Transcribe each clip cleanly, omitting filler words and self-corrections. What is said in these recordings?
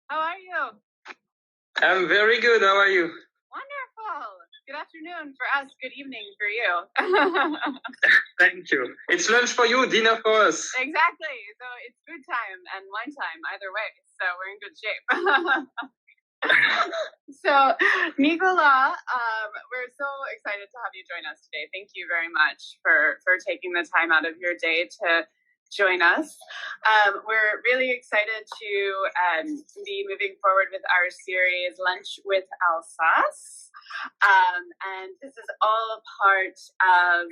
How are you? I'm very good. How are you? Wonderful. Good afternoon for us. Good evening for you. Thank you. It's lunch for you, dinner for us. Exactly. So it's food time and wine time either way. So we're in good shape. So, Nicolas, we're so excited to have you join us today. Thank you very much for taking the time out of your day to join us. We're really excited to be moving forward with our series, Lunch with Alsace. And this is all part of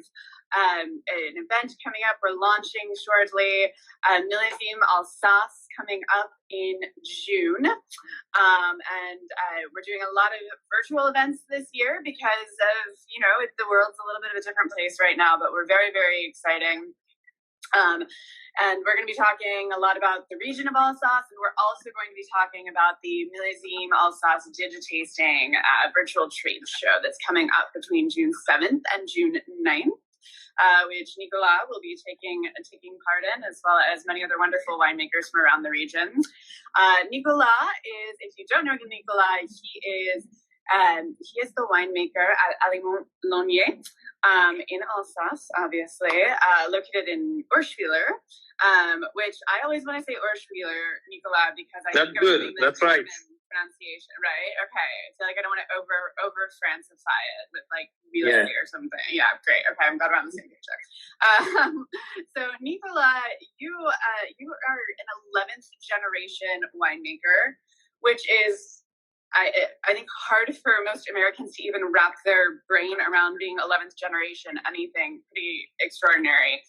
an event coming up. We're launching shortly, Millésime Alsace coming up in June. And we're doing a lot of virtual events this year because of, the world's a little bit of a different place right now, but we're very, very exciting. And we're going to be talking a lot about the region of Alsace, and we're also going to be talking about the Millésime Alsace Digitasting virtual trade show that's coming up between June 7th and June 9th. Which Nicolas will be taking part in, as well as many other wonderful winemakers from around the region. Nicolas is, if you don't know Nicolas, he is the winemaker at Allimant-Laugner in Alsace, obviously, located in Urschwiller, which I always want to say Urschwiller, Nicolas, because I think good. That's right. Pronunciation, right? Okay. So I don't want to over Francify it with Wheeler or something. Yeah, great. Okay, I'm glad we're on the same page there. So Nicolas, you are an 11th generation winemaker, which is I think hard for most Americans to even wrap their brain around being 11th generation, anything pretty extraordinary.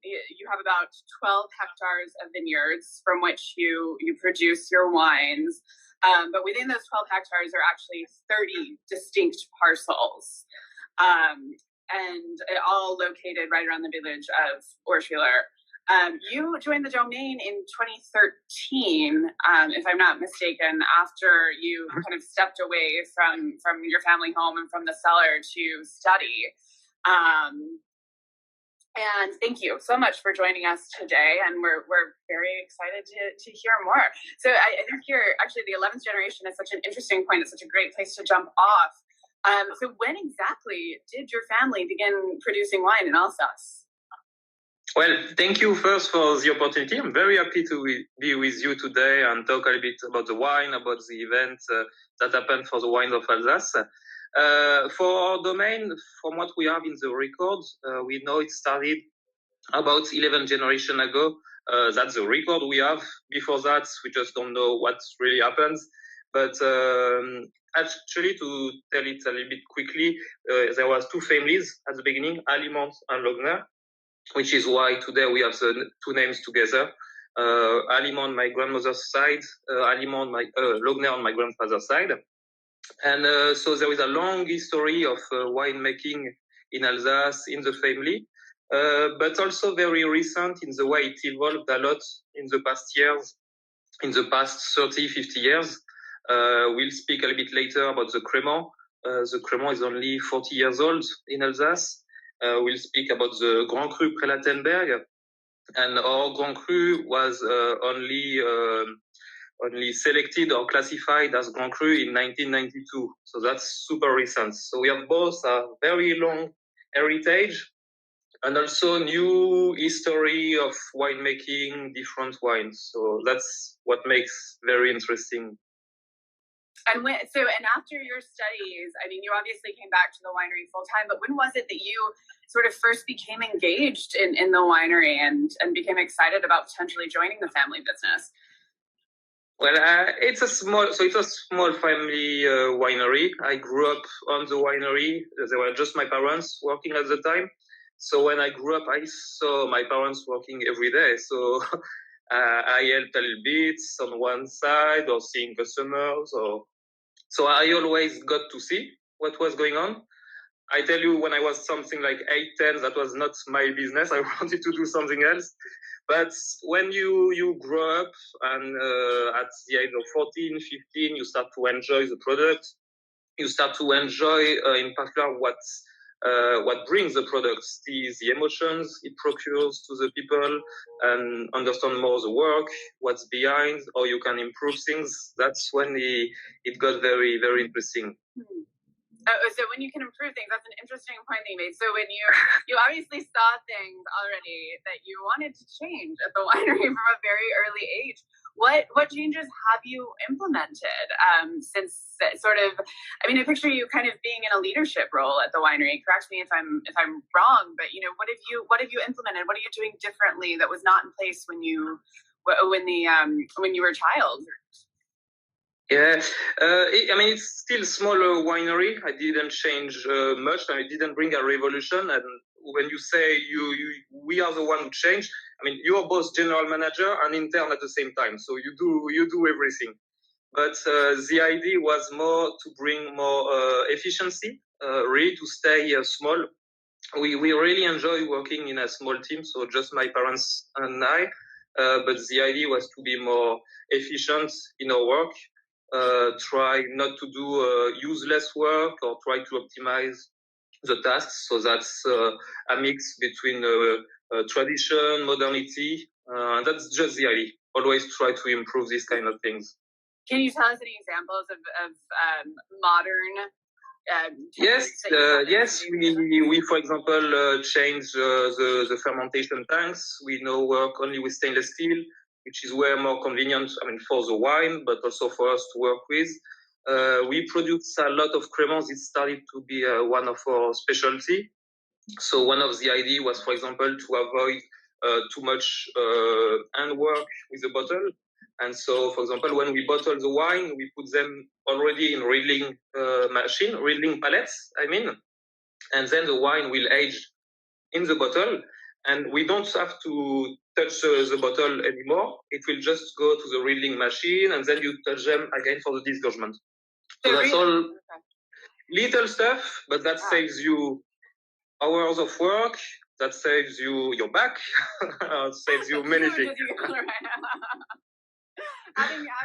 You have about 12 hectares of vineyards from which you produce your wines. But within those 12 hectares are actually 30 distinct parcels, and all located right around the village of Urschwiller. You joined the Domaine in 2013, if I'm not mistaken, after you kind of stepped away from your family home and from the cellar to study. And thank you so much for joining us today, and we're very excited to hear more. So I think you're actually the 11th generation is such an interesting point. It's such a great place to jump off. So when exactly did your family begin producing wine in Alsace? Well, thank you first for the opportunity. I'm very happy to be with you today and talk a little bit about the wine, about the event that happened for the wine of Alsace. For our domain, from what we have in the records, we know it started about 11 generations ago. That's the record we have. Before that, we just don't know what really happens. But actually, to tell it a little bit quickly, there was two families at the beginning, Allimant and Laugner, which is why today we have the two names together. Allimant, my grandmother's side, Laugner on my grandfather's side. And so there is a long history of winemaking in Alsace, in the family, but also very recent in the way it evolved a lot in the past years, in the past 30, 50 years. We'll speak a little bit later about the Crémant. The Crémant is only 40 years old in Alsace. We'll speak about the Grand Cru Prelatenberg, and our Grand Cru was only selected or classified as Grand Cru in 1992. So that's super recent. So we have both a very long heritage and also new history of winemaking, different wines. So that's what makes very interesting. And after your studies, I mean, you obviously came back to the winery full time, but when was it that you sort of first became engaged in the winery and became excited about potentially joining the family business? Well, it's a small family winery. I grew up on the winery. There were just my parents working at the time. So when I grew up, I saw my parents working every day. So I helped a little bit on one side or seeing customers. So I always got to see what was going on. I tell you, when I was something like 8, 10, that was not my business. I wanted to do something else. But when you grow up and at the age of 14, 15, you start to enjoy the product. You start to enjoy, in particular, what what brings the products, the emotions it procures to the people, and understand more the work, what's behind, how you can improve things. That's when it got very, very interesting. So when you can improve things, that's an interesting point that you made. So when you obviously saw things already that you wanted to change at the winery from a very early age. What changes have you implemented since sort of? I mean, I picture you kind of being in a leadership role at the winery. Correct me if I'm wrong, but what have you implemented? What are you doing differently that was not in place when you were a child? Yeah, I mean, it's still a smaller winery. I didn't change much. I didn't bring a revolution. And when you say we are the one who changed, I mean, you are both general manager and intern at the same time. So you do everything. But the idea was more to bring more efficiency, really to stay small. We really enjoy working in a small team, so just my parents and I. But the idea was to be more efficient in our work. Try not to do useless work or try to optimize the tasks. So that's a mix between tradition, modernity, and that's just the idea. Always try to improve these kind of things. Can you tell us any examples of modern? Yes. We for example change the fermentation tanks. We now work only with stainless steel, which is way more convenient, I mean, for the wine, but also for us to work with. We produce a lot of cremants. It started to be one of our specialty. So one of the idea was, for example, to avoid too much hand work with the bottle. And so, for example, when we bottle the wine, we put them already in riddling machine, riddling pallets, I mean, and then the wine will age in the bottle, and we don't have to touch the bottle anymore. It will just go to the riddling machine, and then you touch them again for the disgorgement. So that's all little stuff, but that saves you hours of work. That saves you your back. Saves you many things. Having now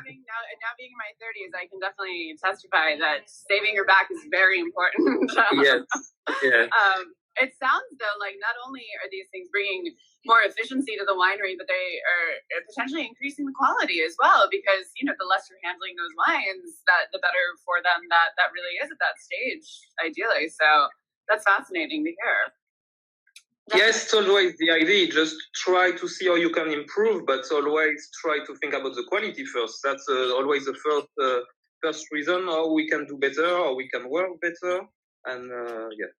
being in my 30s, I can definitely testify that saving your back is very important. Yes. Yeah. It sounds though like not only are these things bringing more efficiency to the winery, but they are potentially increasing the quality as well. Because the less you're handling those wines, the better for them. That really is at that stage, ideally. So that's fascinating to hear. Yes, it's always the idea. Just try to see how you can improve, but always try to think about the quality first. That's always the first reason how we can do better, or we can work better. And yeah,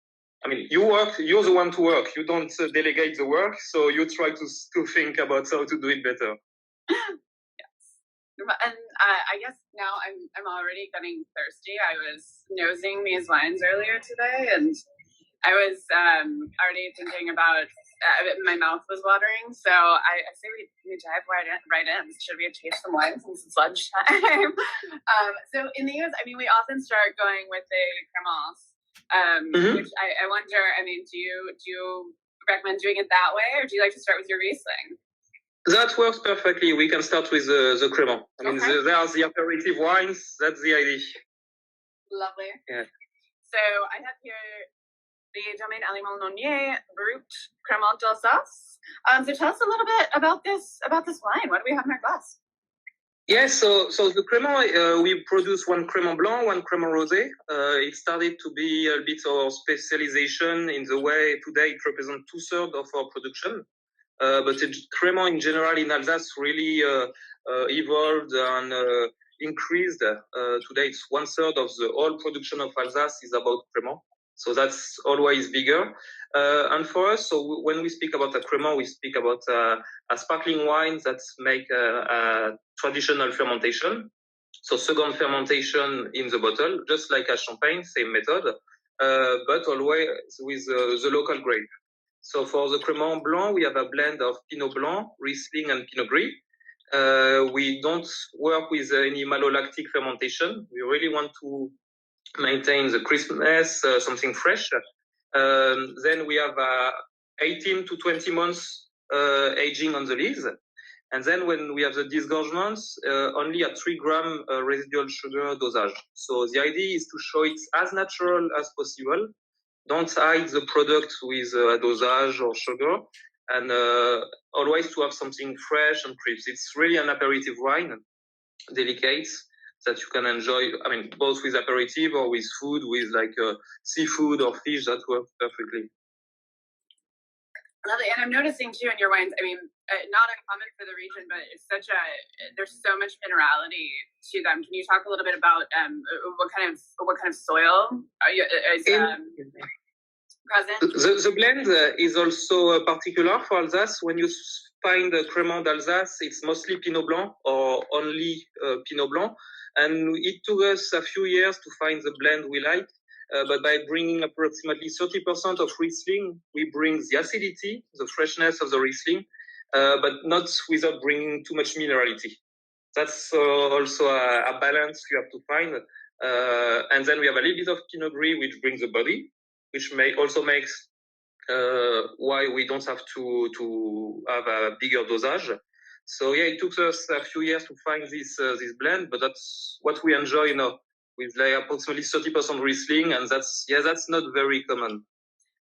I mean, you're the one to work. You don't delegate the work, so you try to think about how to do it better. Yes, and I guess now I'm already getting thirsty. I was nosing these wines earlier today, and I was already thinking about, my mouth was watering, so I say we dive right in. Should we taste some wine since it's lunchtime? So in the US, I mean, we often start going with a cremance, which I wonder, I mean, do you recommend doing it that way, or do you like to start with your Riesling? That works perfectly. We can start with the cremant. I mean, there are the aperitif wines. That's the idea. Lovely. Yeah. So I have here the Domaine Allimant-Laugner Brut Cremant d'Alsace. So tell us a little bit about this wine. What do we have in our glass? Yes, so the cremant, we produce one cremant blanc, one cremant rosé. It started to be a bit our specialization in the way today it represents 2/3 of our production. But cremant in general in Alsace really evolved and increased. Today it's 1/3 of the whole production of Alsace is about cremant. So that's always bigger. And for us, so when we speak about a cremant, we speak about a sparkling wine that make a traditional fermentation. So second fermentation in the bottle, just like a champagne, same method, but always with the local grape. So for the cremant blanc, we have a blend of Pinot Blanc, Riesling, and Pinot Gris. We don't work with any malolactic fermentation. We really want to maintain the crispness, something fresh. Then we have 18 to 20 months aging on the leaves. And then when we have the disgorgements, only a 3 gram residual sugar dosage. So the idea is to show it as natural as possible, don't hide the product with a dosage or sugar, and always to have something fresh and crisp. It's really an aperitif wine, delicate, that you can enjoy. I mean, both with aperitif or with food, with like seafood or fish, that works perfectly. Lovely. And I'm noticing too in your wines, I mean, not uncommon for the region, but it's there's so much minerality to them. Can you talk a little bit about what kind of soil is present? The blend is also particular for Alsace. When you find Crémant d'Alsace, it's mostly Pinot Blanc or only Pinot Blanc. And it took us a few years to find the blend we like. But by bringing approximately 30% of Riesling, we bring the acidity, the freshness of the Riesling, but not without bringing too much minerality. That's also a balance you have to find. And then we have a little bit of Pinot Gris, which brings the body, which also makes why we don't have to have a bigger dosage. So yeah, it took us a few years to find this blend, but that's what we enjoy now. With like approximately 30% Riesling, and that's not very common.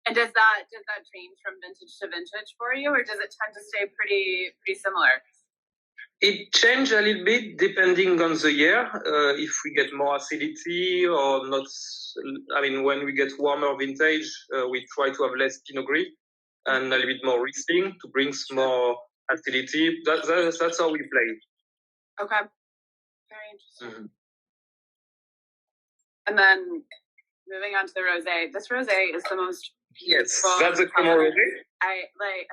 And does that change from vintage to vintage for you, or does it tend to stay pretty similar? It changes a little bit depending on the year. If we get more acidity or not, I mean, when we get warmer vintage, we try to have less Pinot Gris and a little bit more Riesling to bring more acidity. That's how we play. Okay, very interesting. Mm-hmm. And then moving on to the rosé. This rosé is the most beautiful. Yes, that's a Crémant rosé. I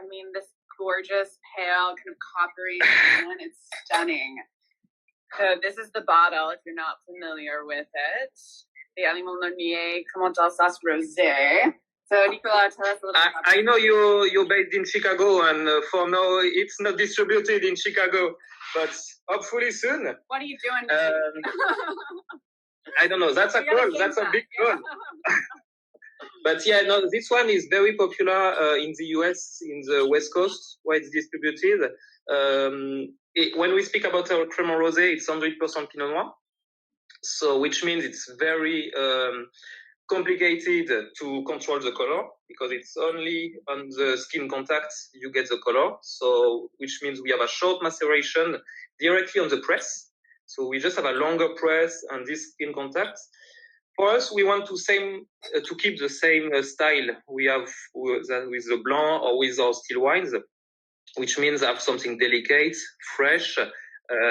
mean, this gorgeous, pale, kind of coppery skin. It's stunning. So this is the bottle, if you're not familiar with it. The Allimant-Laugner Crémant d'Alsace Rosé. So Nicolas, tell us a little bit about I know you're based in Chicago, and for now it's not distributed in Chicago, but hopefully soon. What are you doing? I don't know. That's a goal. That's a big goal. But yeah, no, this one is very popular in the US, in the West Coast, where it's distributed. When we speak about our Crémant Rosé, it's 100% Pinot Noir. So, which means it's very complicated to control the color, because it's only on the skin contact you get the color. So, which means we have a short maceration directly on the press. So we just have a longer press and this skin contact. For us, we want to keep the same style we have with the Blanc or with our still wines, which means have something delicate, fresh,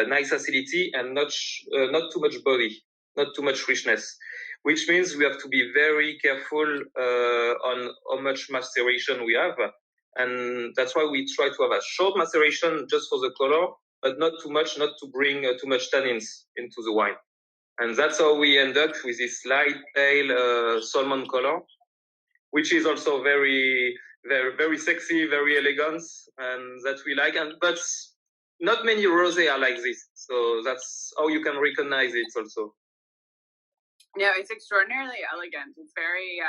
nice acidity, and not too much body, not too much richness. Which means we have to be very careful on how much maceration we have, and that's why we try to have a short maceration just for the color, but not too much, not to bring too much tannins into the wine. And that's how we end up with this light, pale salmon color, which is also very, very, very sexy, very elegant, and that we like. But not many rosé are like this. So that's how you can recognize it also. No, it's extraordinarily elegant. It's very,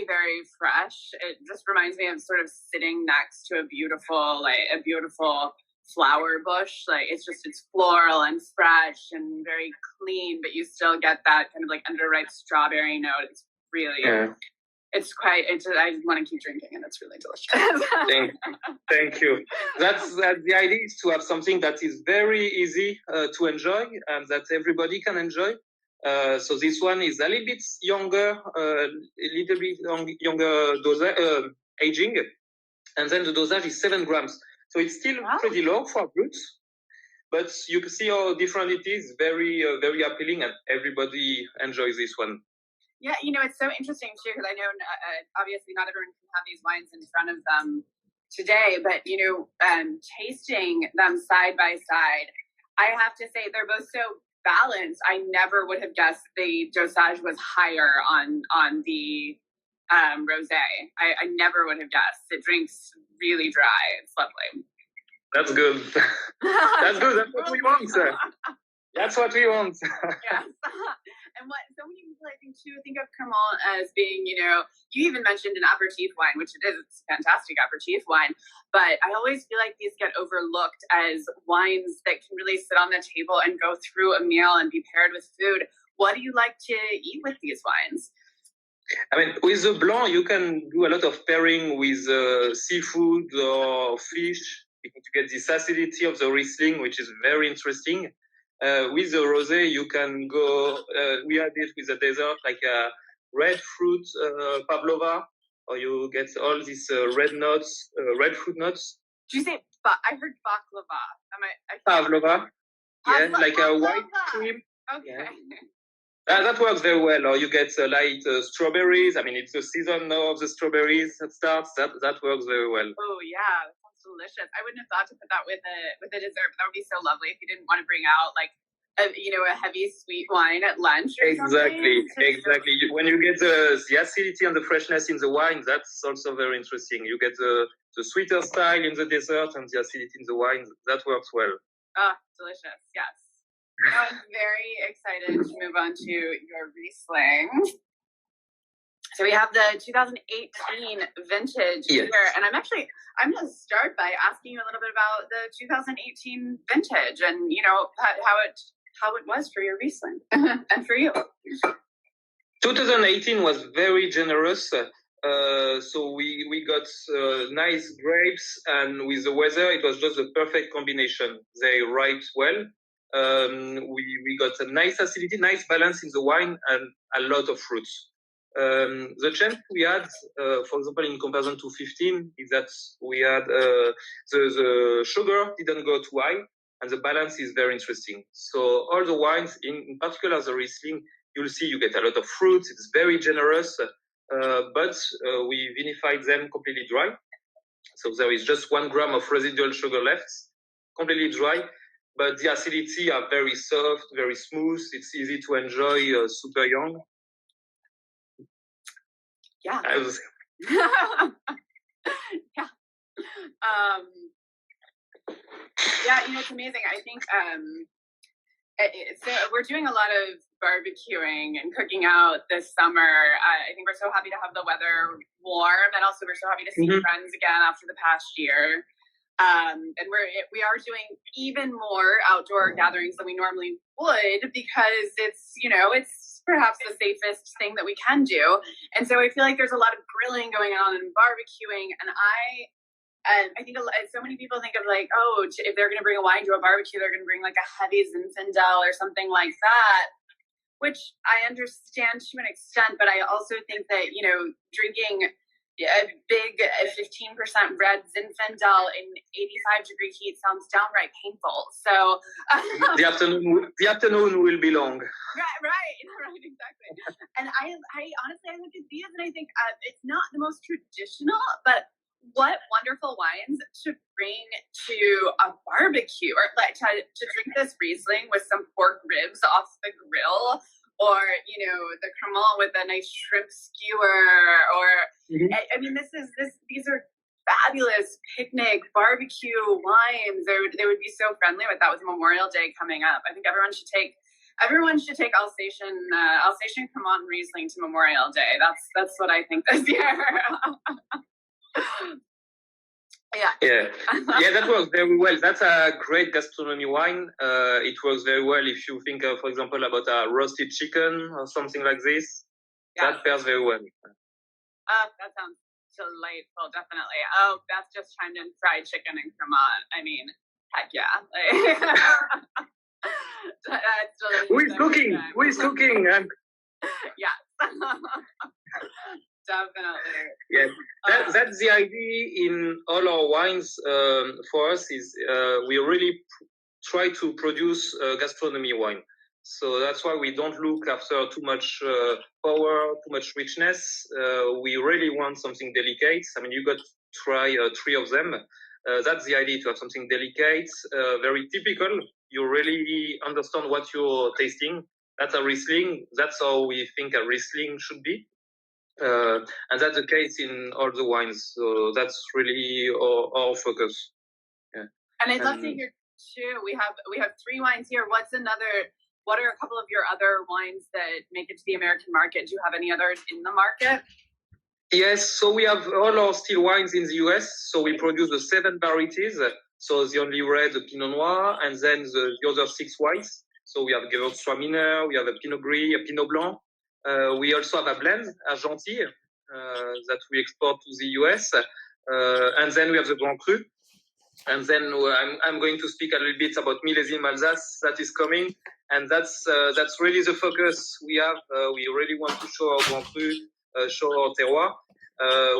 very fresh. It just reminds me of sort of sitting next to a beautiful flower bush. Like it's floral and fresh and very clean, but you still get that kind of like underripe strawberry note. It's really, I want to keep drinking, and it's really delicious. Thank you. That's the idea, is to have something that is very easy to enjoy and that everybody can enjoy. So this one is a little bit younger, younger aging, and then the dosage is 7 grams. So it's still pretty low for Brut, but you can see how different it is. Very, very appealing, and everybody enjoys this one. Yeah, it's so interesting too, because I know obviously not everyone can have these wines in front of them today, but tasting them side by side, I have to say they're both so balanced. I never would have guessed the dosage was higher on the rosé. I never would have guessed. It drinks really dry. It's lovely. That's good. That's good. That's what we want. That's what we want. Yes. And what so many people I think of Crémant as being, you even mentioned an aperitif wine, which it is. It's a fantastic aperitif wine. But I always feel like these get overlooked as wines that can really sit on the table and go through a meal and be paired with food. What do you like to eat with these wines? I mean, with the blanc, you can do a lot of pairing with seafood or fish to get this acidity of the Riesling, which is very interesting. With the rosé, you can go. We had it with a dessert like a red fruit pavlova, or you get all these red nuts, red fruit nuts. Did you say? I heard baklava. Pavlova. Yeah, like a white cream. Okay. Yeah. That works very well. Or you get light strawberries. I mean, it's the season now of the strawberries that starts. That works very well. Oh yeah, that sounds delicious. I wouldn't have thought to put that with a dessert, but that would be so lovely if you didn't want to bring out like a heavy sweet wine at lunch. Exactly. When you get the acidity and the freshness in the wine, that's also very interesting. You get the sweeter style in the dessert and the acidity in the wine. That works well. Ah, delicious. Yes. I'm very excited to move on to your Riesling. So we have the 2018 vintage here, and I'm going to start by asking you a little bit about the 2018 vintage and how it was for your Riesling and for you. 2018 was very generous. So we got nice grapes, and with the weather, it was just the perfect combination. They riped well. We got a nice acidity, nice balance in the wine, and a lot of fruits. The change we had, for example, in comparison to 15, is that we had the sugar didn't go too high, and the balance is very interesting. So all the wines, in particular the Riesling, you'll see you get a lot of fruits. It's very generous, but we vinified them completely dry. So there is just 1 gram of residual sugar left, completely dry. But the acidity are very soft, very smooth. It's easy to enjoy, super young. Yeah. Yeah. Yeah, it's amazing. I think so we're doing a lot of barbecuing and cooking out this summer. I think we're so happy to have the weather warm, and also we're so happy to see friends again after the past year. And we are doing even more outdoor gatherings than we normally would because it's perhaps the safest thing that we can do. And so I feel like there's a lot of grilling going on and barbecuing. And I think so many people think of like, oh, if they're going to bring a wine to a barbecue, they're going to bring like a heavy Zinfandel or something like that, which I understand to an extent. But I also think that, drinking a big 15% red Zinfandel in 85-degree heat sounds downright painful. So the afternoon will be long. Right, exactly. And I honestly, I look at these and I think it's not the most traditional, but what wonderful wines to bring to a barbecue, or like to drink this Riesling with some pork ribs off the grill, or the Cremant with a nice shrimp skewer, or I mean these are fabulous picnic barbecue wines. They would be so friendly with that with Memorial Day coming up. I think everyone should take Alsatian Cremant Riesling to Memorial Day. That's what I think this year. Yeah, that works very well. That's a great gastronomy wine. It works very well if you think, for example, about a roasted chicken or something like this. Yeah. That pairs very well. That sounds delightful, definitely. Oh, that's just chimed in fried chicken and Cremant. I mean, heck yeah. That's delicious. Who is cooking? Yes. Definitely. Yes, that's the idea in all our wines. For us, is we really try to produce gastronomy wine. So that's why we don't look after too much power, too much richness. We really want something delicate. I mean, you got to try 3 of them. That's the idea, to have something delicate, very typical. You really understand what you're tasting. That's a Riesling. That's how we think a Riesling should be. And that's the case in all the wines. So that's really our focus. Yeah. And I'd love to hear too. We have 3 wines here. What are a couple of your other wines that make it to the American market? Do you have any others in the market? Yes. So we have all our still wines in the US. So we produce the 7 varieties. So the only red, the Pinot Noir, and then the other 6 whites. So we have Gewürztraminer, we have a Pinot Gris, a Pinot Blanc. We also have a blend, Argentille, that we export to the US. And then we have the Grand Cru. And then I'm going to speak a little bit about Millésime Alsace that is coming. And that's really the focus we have. We really want to show our Grand Cru, show our terroir.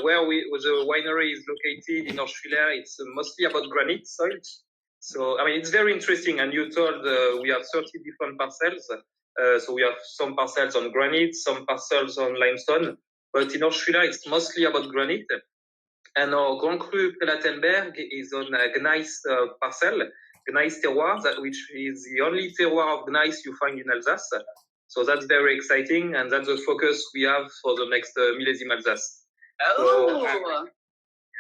Where the winery is located in Orschwiller, it's mostly about granite soils. So, I mean, it's very interesting. And you told we have 30 different parcels. So we have some parcels on granite, some parcels on limestone. But in Orschwiller, it's mostly about granite. And our Grand Cru Prelatenberg is on a gneiss parcel, gneiss terroir, which is the only terroir of gneiss you find in Alsace. So that's very exciting, and that's the focus we have for the next Millésime Alsace. Oh, so,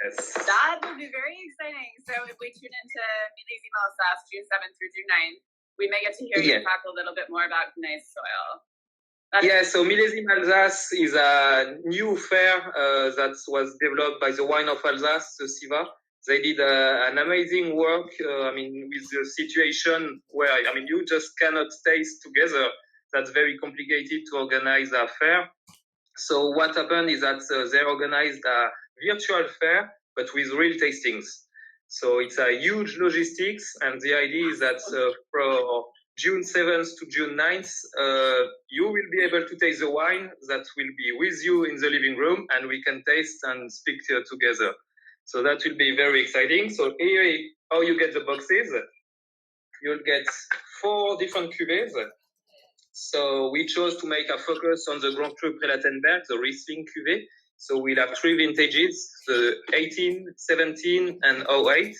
yes. That will be very exciting. So if we tune into Millésime Alsace June 7th through June 9th, we may get to hear you talk a little bit more about gneiss soil. So Millésime Alsace is a new fair that was developed by the Wine of Alsace, the SIVA. They did an amazing work, with the situation where, you just cannot taste together. That's very complicated to organize a fair. So what happened is that they organized a virtual fair, but with real tastings. So it's a huge logistics, and the idea is that for June 7th to June 9th, you will be able to taste the wine that will be with you in the living room, and we can taste and speak together. So that will be very exciting. So here, how you get the boxes. You'll get 4 different cuvées. So we chose to make a focus on the Grand Cru Prelatenberg, the Riesling cuvée. So we'll have 3 vintages, the 18, 17, and 08.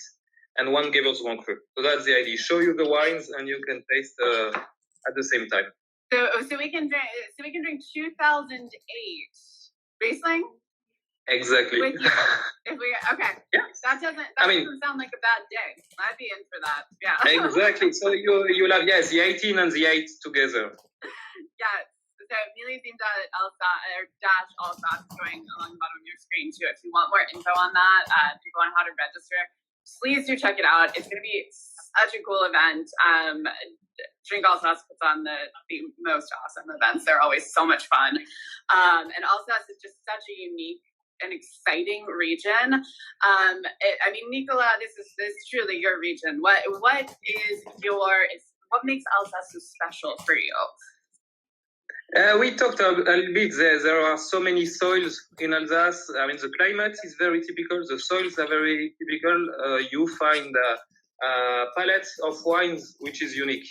And 1 Gewürz Grand Cru. So that's the idea. Show you the wines, and you can taste at the same time. So we can drink 2008 Riesling. Exactly. With you. Okay. Yeah. That doesn't sound like a bad day. I'd be in for that. Yeah. Exactly. So you'll have the 18 and the 8 together. Yes. So Millésime.alsace is going along the bottom of your screen too. If you want more info on that, if you want how to register, please do check it out. It's going to be such a cool event. Drink Alsace puts on the most awesome events. They're always so much fun. And Alsace is just such a unique and exciting region. Nicolas, this is truly your region. What makes Alsace so special for you? We talked a little bit there. There are so many soils in Alsace. The climate is very typical. The soils are very typical. You find a palette of wines which is unique.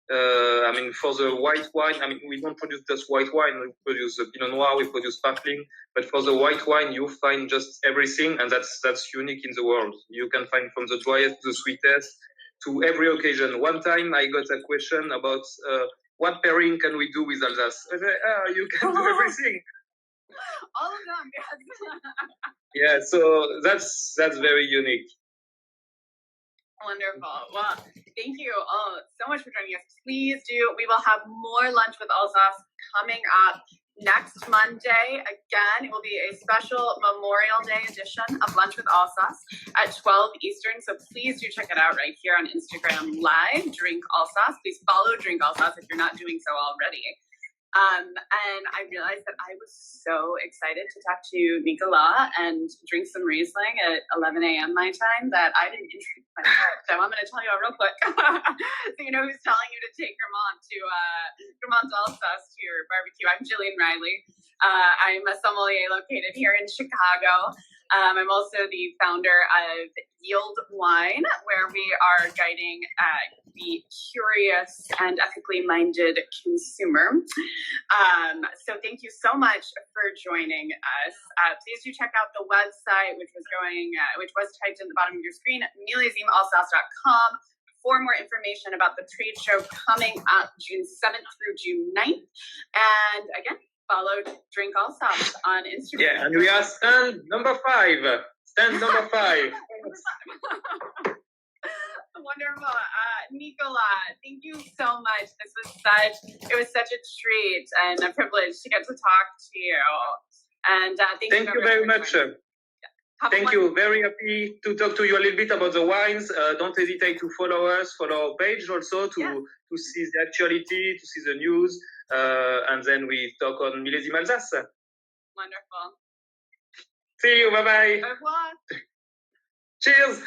For the white wine, we don't produce just white wine. We produce the Pinot Noir, we produce sparkling. But for the white wine, you find just everything, and that's unique in the world. You can find from the driest to the sweetest to every occasion. One time I got a question about what pairing can we do with Alsace? I said, you can do everything. All of them, yes. Yeah, so that's very unique. Wonderful. Well, thank you all so much for joining us. Please do. We will have more Lunch with Alsace coming up next Monday. Again, it will be a special Memorial Day edition of Lunch with Alsace at 12 Eastern. So please do check it out right here on Instagram Live, Drink Alsace. Please follow Drink Alsace if you're not doing so already. And I realized that I was so excited to talk to Nicolas and drink some Riesling at 11 a.m. my time that I didn't introduce myself. So I'm going to tell you all real quick. So you know who's telling you to take Grammont Alsace to your barbecue. I'm Jillian Riley. I'm a sommelier located here in Chicago. I'm also the founder of Yield Wine, where we are guiding the curious and ethically minded consumer. So thank you so much for joining us. Please do check out the website, which was typed in the bottom of your screen, millesimealsace.com, for more information about the trade show coming up June 7th through June 9th. And again, follow Drink Alsace on Instagram. Yeah, and we are stand number 5. Stand number 5. Wonderful. Nicolas, thank you so much. It was such a treat and a privilege to get to talk to you. And thank you very much. Thank you. Very happy to talk to you a little bit about the wines. Don't hesitate to follow us, follow our page also to see the actuality, to see the news, and then we talk on Millésime Alsace. Wonderful. See you. Bye-bye. Au revoir. Cheers.